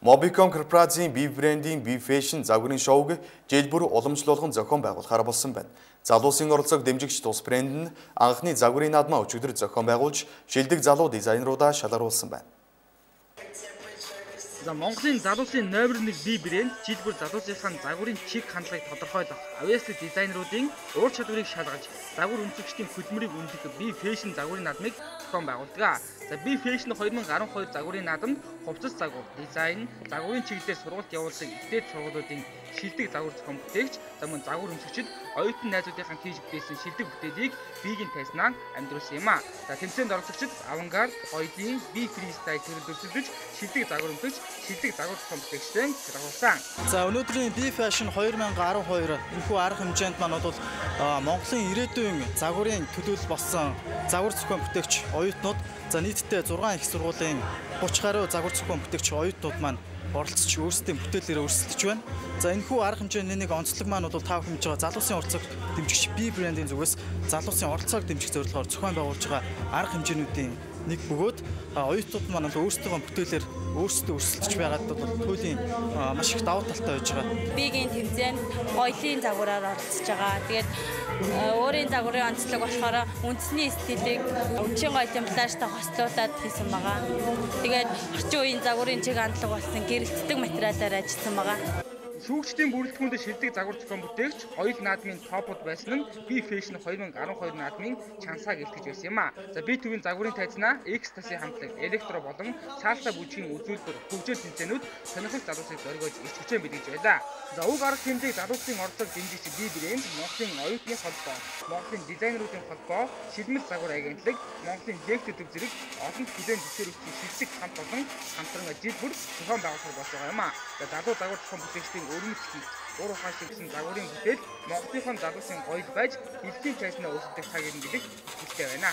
Mobicom корпорацийн бие брендийн бие фэшн загварын шоуг жил бүр уламжлуулган зохион байгуулахаар болсон байна. Залуусын оролцоог дэмжигч тус брэнд нь анхны загварын наадмаа өчигдөр зохион байгуулж, шилдэг залуу дизайнеруудаа шалгаруулсан байна. Монголын залуусын номер 1 бие брэнд жил бүр залуусынхаа загварын чиг хандлагыг тодорхойлох авьяаслаг дизайнеруудын ур чадварыг шалгаж, загвар өмсөгчдийн хөдөлмөрийг үнэлэх бие фэшн загварын наадмыг зохион байгуулдаг. Бие фэшн 2012 загварын наадамд хувцас загвар, дизайн, загварын чиглэлээр сургалт явуулдаг ихтэй сургуулиудын шилдэг загвар зохион бүтээгч, мөн загвар өмсөгчд оюутан найзуудынхаа хийж бүтээсэн шилдэг бүтээлийг биеийн тайснаар амжруулсан юм а. Тэмцээнд оролцогчид авангард, хоёрын, бие фристайл төрөл өрсөлдөж шилдэг загвар өмсөгч, шилдэг загвар зохион бүтээгчтэй шалгуулсан. За өнөөдрийн бие фэшн 2012 энэхүү арга хэмжээнд маань бол Монголын ирээдүйн загварын төлөөлөл болсон загвар зохион бүтээгч оюутнууд нийтдээ 6 их сургуулийн 30 гаруй загвар зохион бүтээгч оюутнууд маань оролцож өөрсдийн бүтээлээрээ өрсөлдөж байна. За энэхүү арга хэмжээний нэг онцлог маань бол тав хэмжиж байгаа залуусын оролцоог дэмжигч бие брендийн зүгээс залуусын оролцоог дэмжих зорилгоор зохион байгуулж байгаа арга хэмжээнүүдийн нэг бөгөөд оюутнууд маань өөрсдөө бүтээлээр өөрсдөө өрсөлдөж байгаад бол туйлын маш их давуу талтай байж байгаа. Биеийн тэмцээнд хоёрын загвараар оролцож байгаа. Тэгээд өөрийн загварын онцлог болохоор үндэсний стилийг өвчин гоёлын плаштай хослуулад хийсэн байгаа. Тэгээд орчин үеийн загварын чиг хандлага болсон гэрэлтдэг материалаар ажилласан байгаа. Шүүгчдийн бүрэлдэхүүнд шилдэг загвар зохион бүтээгч оюул наадмын топод байсан нь бие фэшн 2012 наадмын чансааг илтгэж байсан юм а. Би төвийн загварын тайзнаа экстаси хамтлаг, электро болон саалса бүжгийн үзүүлбэр, хөгжил тэмцээнүүд сонирхол залуусыг зоригож ирчвчэн бэлгэж байлаа. Уг арга хэмжээг залуусын оролцоог дэмжигч бие брэнд, Монголын оюутны холбоо, Монголын дизайнеруудын холбоо, шилмэл загвар агентлаг, Монголын лекци төв зэрэг олон хүлээн зөвшөөрөгчийн шилдэг хамт олон хамтран жил бүр зохион байгуулах болж байгаа юм а. Залуу загвар зохион бүтээгчдийн өрнөцгий уруу хаашиг гэсэн загварын бүтээл Монголынхон залуусын гоёл байж дэлхийн чайснаа өрсөлдөх цаг ирнэ гэдэг хэлтэй байна.